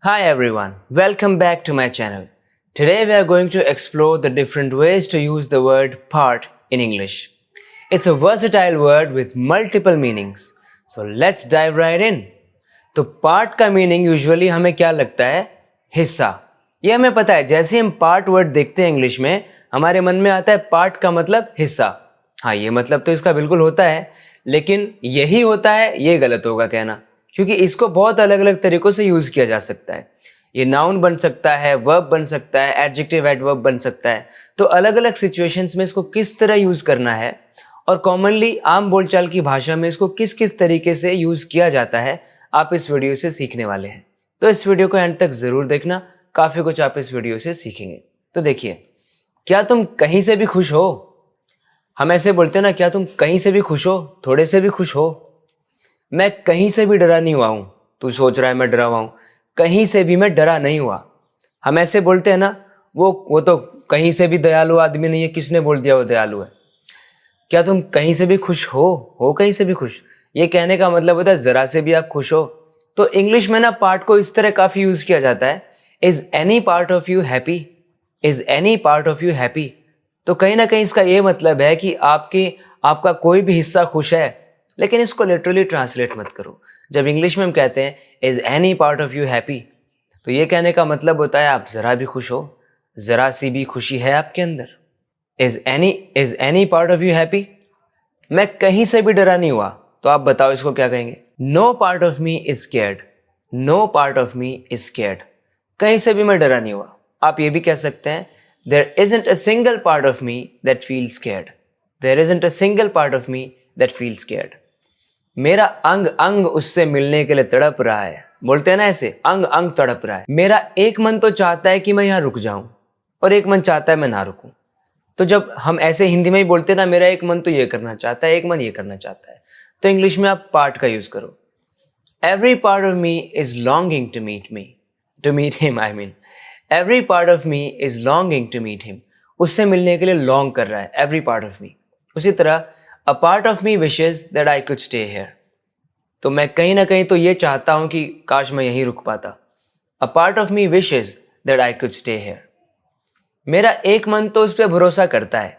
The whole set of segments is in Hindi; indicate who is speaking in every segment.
Speaker 1: Hi everyone, welcome back to my channel. Today we are going to explore the different ways to use the word part in English. It's a versatile word with multiple meanings. So let's dive right in. तो part का meaning usually हमें क्या लगता है? हिस्सा. ये हमें पता है, जैसे हम part word देखते हैं इंग्लिश में, हमारे मन में आता है part का मतलब हिस्सा. हाँ, ये मतलब तो इसका बिल्कुल होता है, लेकिन यही होता है ये गलत होगा कहना, क्योंकि इसको बहुत अलग अलग तरीक़ों से यूज़ किया जा सकता है. ये नाउन बन सकता है, वर्ब बन सकता है, एडजेक्टिव एडवर्ब बन सकता है. तो अलग अलग सिचुएशंस में इसको किस तरह यूज़ करना है और कॉमनली आम बोलचाल की भाषा में इसको किस किस तरीके से यूज़ किया जाता है, आप इस वीडियो से सीखने वाले हैं. तो इस वीडियो को एंड तक ज़रूर देखना, काफ़ी कुछ आप इस वीडियो से सीखेंगे. तो देखिए, क्या तुम कहीं से भी खुश हो? हम ऐसे बोलते हैं ना, क्या तुम कहीं से भी खुश हो, थोड़े से भी खुश हो? मैं कहीं से भी डरा नहीं हुआ हूँ. तू सोच रहा है मैं डरा हुआ हूँ, कहीं से भी मैं डरा नहीं हुआ. हम ऐसे बोलते हैं ना, वो तो कहीं से भी दयालु आदमी नहीं है, किसने बोल दिया वो दयालु है. क्या तुम कहीं से भी खुश हो कहीं से भी खुश, ये कहने का मतलब होता है ज़रा से भी आप खुश हो. तो इंग्लिश में ना पार्ट को इस तरह काफ़ी यूज़ किया जाता है. Is any part of you happy? Is any part of you happy? तो कहीं ना कहीं इसका ये मतलब है कि आपका कोई भी हिस्सा खुश है. लेकिन इसको लिटरली ट्रांसलेट मत करो. जब इंग्लिश में हम कहते हैं is any part of you happy, तो ये कहने का मतलब होता है आप ज़रा भी खुश हो, ज़रा सी भी खुशी है आपके अंदर. Is any part of you happy? मैं कहीं से भी डरा नहीं हुआ, तो आप बताओ इसको क्या कहेंगे? No part of me is scared. No part of me is scared, कहीं से भी मैं डरा नहीं हुआ. आप ये भी कह सकते हैं there isn't a single part of me that feels scared. There isn't a single part of me that feels scared. मेरा अंग अंग उससे मिलने के लिए तड़प रहा है. बोलते हैं ना ऐसे, अंग अंग तड़प रहा है. मेरा एक मन तो चाहता है कि मैं यहाँ रुक जाऊं, और एक मन चाहता है मैं ना रुकूं. तो जब हम ऐसे हिंदी में ही बोलते हैं ना, मेरा एक मन तो ये करना चाहता है, एक मन ये करना चाहता है, तो इंग्लिश में आप पार्ट का यूज करो. Every part of me is longing to meet him. I mean every part of me is longing to meet him. उससे मिलने के लिए लॉन्ग कर रहा है एवरी पार्ट ऑफ मी. उसी तरह a part of me wishes that I could stay here. तो मैं कहीं ना कहीं तो ये चाहता हूं कि काश मैं यहीं रुक पाता. A part of me wishes that I could stay here. मेरा एक मन तो उस पर भरोसा करता है.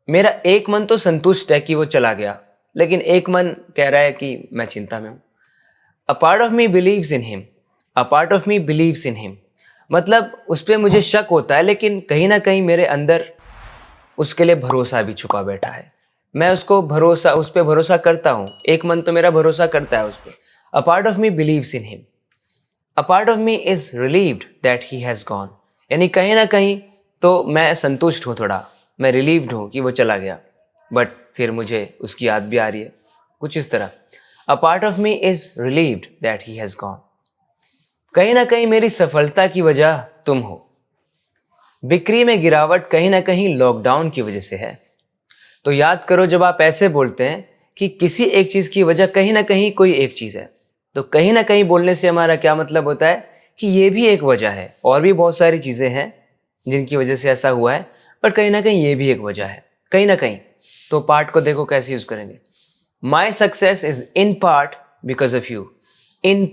Speaker 1: मेरा एक मन तो संतुष्ट है कि वो चला गया, लेकिन एक मन कह रहा है कि मैं चिंता में हूं. A part of me believes in him. A part of me believes in him मतलब उस पर मुझे शक होता है, लेकिन कहीं ना कहीं मेरे अंदर उसके लिए भरोसा भी छुपा बैठा है. मैं उस पर भरोसा करता हूँ. एक मन तो मेरा भरोसा करता है उस पर. A part of me believes in him. A part of me is relieved that he has gone. यानी कहीं ना कहीं तो मैं संतुष्ट हूँ, थोड़ा मैं रिलीव्ड हूँ कि वो चला गया, बट फिर मुझे उसकी याद भी आ रही है, कुछ इस तरह. A part of me is relieved that he has gone. कहीं ना कहीं मेरी सफलता की वजह तुम हो. बिक्री में गिरावट कहीं ना कहीं लॉकडाउन की वजह से है. तो याद करो, जब आप ऐसे बोलते हैं कि किसी एक चीज़ की वजह कहीं ना कहीं कोई एक चीज़ है, तो कहीं ना कहीं बोलने से हमारा क्या मतलब होता है कि ये भी एक वजह है, और भी बहुत सारी चीज़ें हैं जिनकी वजह से ऐसा हुआ है, बट कहीं ना कहीं ये भी एक वजह है कहीं ना कहीं. तो पार्ट को देखो कैसे यूज़ करेंगे. माई success is in part because of you. In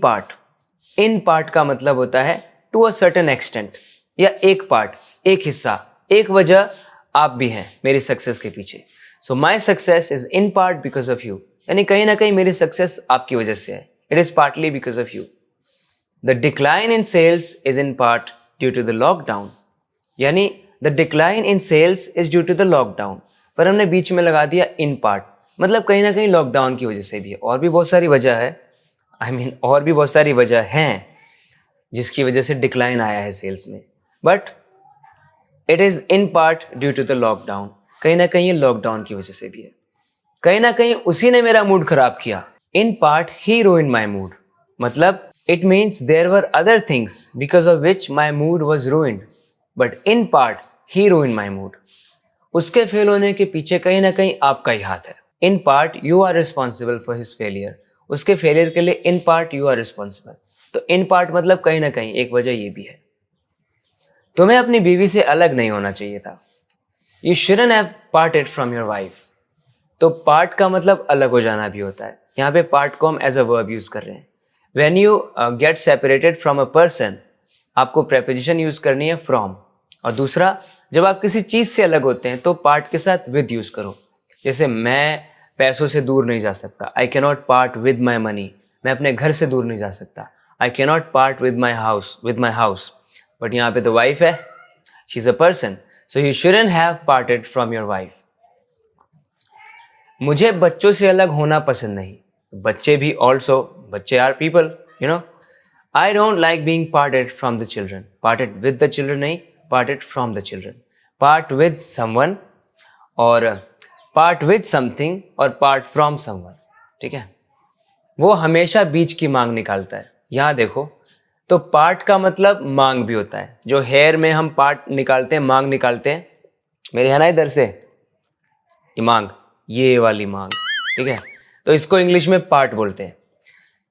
Speaker 1: part का मतलब होता है टू अ सर्टेन एक्सटेंट, या एक पार्ट, एक हिस्सा, एक वजह आप भी हैं मेरी सक्सेस के पीछे. So my success is in part because of you, यानी कहीं ना कहीं मेरी सक्सेस आपकी वजह से है. It is partly because of you. The decline in sales is in part due to the lockdown. यानी the decline in sales is due to the lockdown, पर हमने बीच में लगा दिया इन पार्ट, मतलब कहीं ना कहीं लॉकडाउन की वजह से भी है. और भी बहुत सारी वजह है, और भी बहुत सारी वजह हैं जिसकी वजह से डिक्लाइन आया है सेल्स में, but it is in part due to the lockdown. कहीं ना कहीं ये लॉकडाउन की वजह से भी है. कहीं ना कहीं उसी ने मेरा मूड खराब किया. In part he ruined my mood, मतलब it means there were other things because of which my mood was ruined, but in part he ruined my mood. उसके फेल होने के पीछे कहीं ना कहीं आपका ही हाथ है. In part you are responsible for his failure. उसके फेलियर के लिए in part you are responsible. तो इन पार्ट मतलब कहीं ना कहीं एक वजह ये भी है. तुम्हें अपनी बीवी से अलग नहीं होना चाहिए था. You shouldn't have parted from your wife. तो पार्ट का मतलब अलग हो जाना भी होता है. यहाँ पे पार्ट को हम एज अ वर्ब यूज कर रहे हैं. When you get separated from a person, आपको प्रेपोजिशन यूज करनी है फ्रॉम। और दूसरा, जब आप किसी चीज से अलग होते हैं तो पार्ट के साथ विद यूज करो। जैसे मैं पैसों से दूर नहीं जा सकता, I can not part with my money. मैं अपने घर से दूर नहीं जा सकता, I can not part with my house. But यहाँ पे तो वाइफ है, she is a person, so you shouldn't have parted from your wife. मुझे बच्चों से अलग होना पसंद नहीं, बच्चे भी ऑल्सो, बच्चे are people, you know. I don't like being parted from the children, parted with the children नहीं, parted from the children. Part with someone और पार्ट विद समथिंग और पार्ट फ्रॉम समवन, ठीक है। वो हमेशा बीच की मांग निकालता है। यहाँ देखो, तो पार्ट का मतलब मांग भी होता है। जो हेयर में हम पार्ट निकालते हैं, मांग निकालते हैं, मेरे यहाँ ना इधर से ये मांग, ये वाली मांग, ठीक है। तो इसको इंग्लिश में पार्ट बोलते हैं।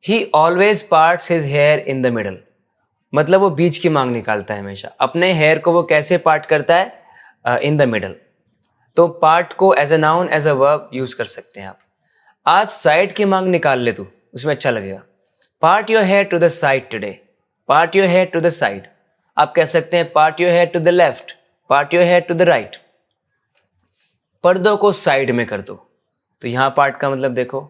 Speaker 1: ही always parts his here in the middle, मतलब वो बीच की मांग निकालता है हमेशा। अपने हेयर को वो कैसे पार्ट करता है? In the middle. तो पार्ट को as a noun, as a verb use कर सकते हैं आप। आज साइड की मांग निकाल ले तू, उसमें अच्छा लगेगा। Part your hair to the side today, part your hair to the side. आप कह सकते हैं part your hair to the left, part your hair to the right. पर्दों को साइड में कर दो, तो यहाँ पार्ट का मतलब देखो,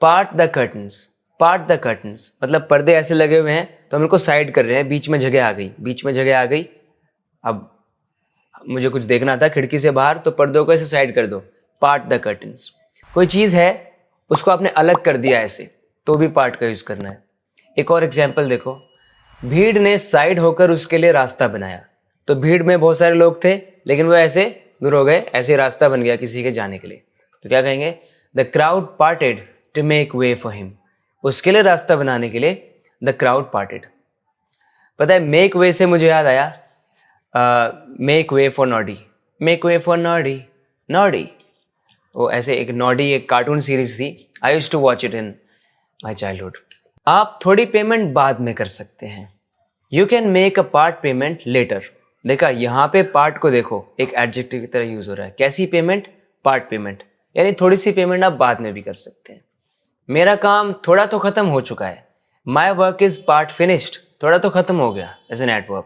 Speaker 1: part the curtains, part the curtains मतलब पर्दे ऐसे लगे हुए हैं तो हम इनको साइड कर रहे हैं, बीच में जगह आ गई, बीच में जगह आ गई। अब मुझे कुछ देखना था खिड़की से बाहर, तो पर्दों को ऐसे साइड कर दो, पार्ट द कर्टन्स। कोई चीज़ है उसको आपने अलग कर दिया ऐसे, तो भी पार्ट का यूज़ करना है। एक और एग्जाम्पल देखो, भीड़ ने साइड होकर उसके लिए रास्ता बनाया। तो भीड़ में बहुत सारे लोग थे, लेकिन वो ऐसे दूर हो गए, ऐसे रास्ता बन गया किसी के जाने के लिए। तो क्या कहेंगे? The crowd parted to make way for him, उसके लिए रास्ता बनाने के लिए द क्राउड पार्टेड। पता है, मेक वे से मुझे याद आया, make way for Noddy, make way for Noddy, Noddy. वो ऐसे एक नॉडी, एक कार्टून सीरीज थी, I used to watch it in my childhood. आप थोड़ी पेमेंट बाद में कर सकते हैं, you can make a part payment later. देखा, यहाँ पे पार्ट को देखो, एक एडजेक्टिव की तरह यूज हो रहा है। कैसी पेमेंट? पार्ट पेमेंट, यानी थोड़ी सी पेमेंट आप बाद में भी कर सकते हैं। मेरा काम थोड़ा तो खत्म हो चुका है, my work is part finished, थोड़ा तो खत्म हो गया, as an adverb.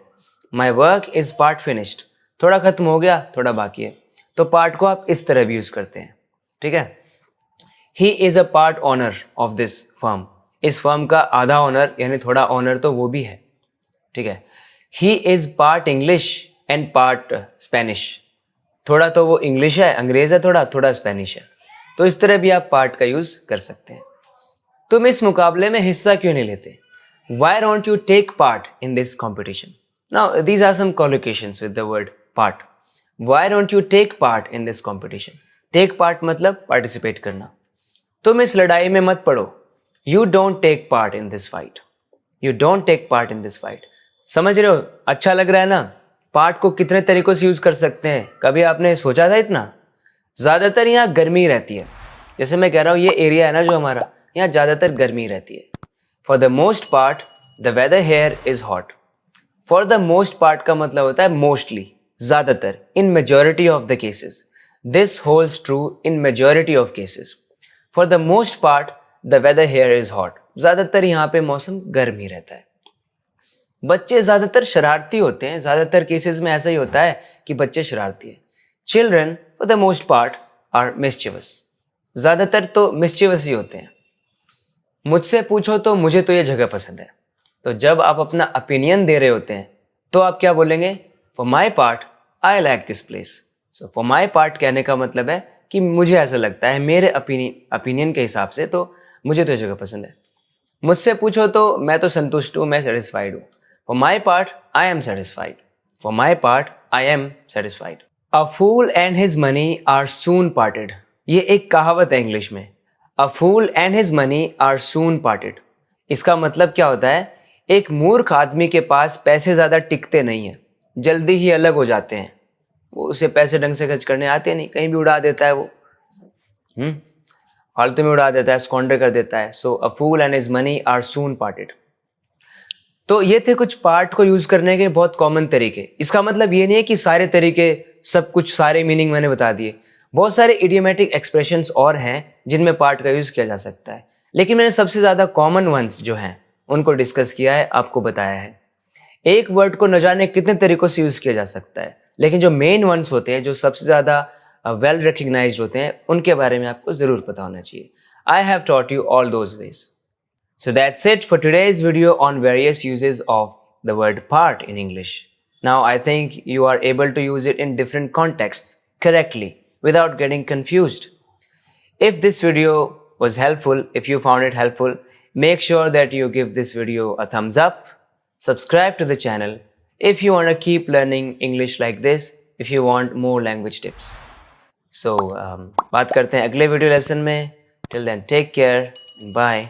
Speaker 1: My work is part finished, थोड़ा खत्म हो गया, थोड़ा बाकी है। तो पार्ट को आप इस तरह भी यूज करते हैं, ठीक है। He is a part owner of this firm, इस फर्म का आधा ऑनर यानी थोड़ा ऑनर तो वो भी है, ठीक है। He is part English and part Spanish, थोड़ा तो वो इंग्लिश है, अंग्रेज है, थोड़ा थोड़ा स्पेनिश है। तो इस तरह भी आप पार्ट का यूज कर सकते हैं। तुम इस मुकाबले में हिस्सा क्यों नहीं लेते? Why don't you take part in this competition? Now these are some collocations with the word part. Why don't you take part in this competition? Take part मतलब पार्टिसिपेट करना। तुम इस लड़ाई में मत पड़ो, you don't take part in this fight, you don't take part in this fight. समझ रहे हो? अच्छा लग रहा है ना? पार्ट को कितने तरीकों से यूज कर सकते हैं, कभी आपने सोचा था इतना? ज़्यादातर यहाँ गर्मी रहती है, जैसे मैं कह रहा हूँ ये एरिया है ना जो हमारा, यहाँ ज़्यादातर गर्मी रहती है। For the most part the weather here is hot. For the most part का मतलब होता है मोस्टली, ज़्यादातर, in majority of the cases. This holds true in majority of cases. For the most part the weather here is hot, ज़्यादातर यहाँ पे मौसम गर्म ही रहता है। बच्चे ज़्यादातर शरारती होते हैं, ज़्यादातर केसेस में ऐसा ही होता है कि बच्चे शरारती हैं। Children for the most part are mischievous, ज़्यादातर तो मिस्चिवस ही होते हैं। मुझसे पूछो तो मुझे तो ये जगह पसंद है। तो जब आप अपना ओपिनियन दे रहे होते हैं तो आप क्या बोलेंगे? For my part I like this place. So for my part कहने का मतलब है कि मुझे ऐसा लगता है, मेरे ओपिनियन के हिसाब से तो मुझे तो ये जगह पसंद है। मुझसे पूछो तो मैं तो संतुष्ट हूँ, मैं सेटिस्फाइड हूँ। For my part I am satisfied, for my part I am satisfied. A fool and his money are soon parted, ये एक कहावत है इंग्लिश में। A fool and his money are soon parted, इसका मतलब क्या होता है? एक मूर्ख आदमी के पास पैसे ज़्यादा टिकते नहीं हैं, जल्दी ही अलग हो जाते हैं। वो उसे पैसे ढंग से खर्च करने आते नहीं, कहीं भी उड़ा देता है वो, फालतू में उड़ा देता है, स्क्वांडर कर देता है। So a fool and his money are soon parted. तो ये थे कुछ पार्ट को यूज करने के बहुत कॉमन तरीके। इसका मतलब ये नहीं है कि सारे तरीके, सब कुछ, सारे मीनिंग मैंने बता दिए। बहुत सारे इडियोमेटिक एक्सप्रेशंस और हैं जिनमें पार्ट का यूज किया जा सकता है, लेकिन मैंने सबसे ज़्यादा कॉमन वंस जो हैं उनको डिस्कस किया है, आपको बताया है। एक वर्ड को न जाने कितने तरीकों से यूज़ किया जा सकता है, लेकिन जो मेन वंस होते हैं, जो सबसे ज़्यादा वेल रिकग्नाइज्ड होते हैं, उनके बारे में आपको ज़रूर पता होना चाहिए। I have taught you all those veg. So that's it for today's video on various uses of the word part in English. Now I think you are able to use it in different contexts correctly without getting confused. If this video was helpful, if you found it helpful, make sure that you give this video a thumbs up, subscribe to the channel if you want to keep learning English like this, if you want more language tips. So, बात करते हैं अगले वीडियो लेसन में. Till then, take care. Bye.